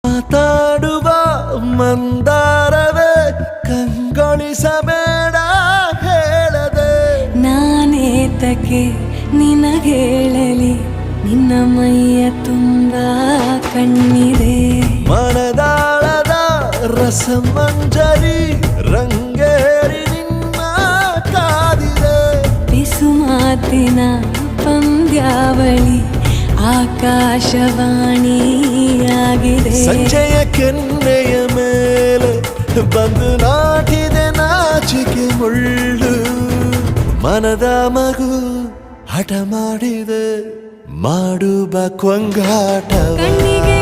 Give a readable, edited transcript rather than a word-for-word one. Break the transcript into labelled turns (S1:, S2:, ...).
S1: ಮಾತಾಡುವ ಮಂದಾರವೇ ಕಂಗೊಳಿಸಬೇಡ ಹೇಳದೆ
S2: ನಾನೇತಕ್ಕೆ ನಿನಗೇಳಲಿ ನಿನ್ನ ಮೈಯ ತುಂಬ ಕಣ್ಣಿದೆ
S1: ಮನದಾಳದ ರಸಮಂಜರಿ ರಂಗೇರಿ ನಿನ್ನ ಕಾದಿದೆ
S2: ಬಿಸು ಮಾತಿನ ಪಂದ್ಯಾವಳಿ ಆಕಾಶವಾಣಿಯಾಗಿದೆ
S1: ಸಂಜೆಯ ಕೆನ್ನೆಯ ಮೇಲೆ ಬಂದು ನಾಟಿದೆ ನಾಚಿಕೆ ಮುಳ್ಳು ಮನದ ಮಗು ಹಠ ಮಾಡಿದೆ ಮಾಡುವ ಕೊಂಗಾಟ
S2: ಕಣ್ಣಿಗೆ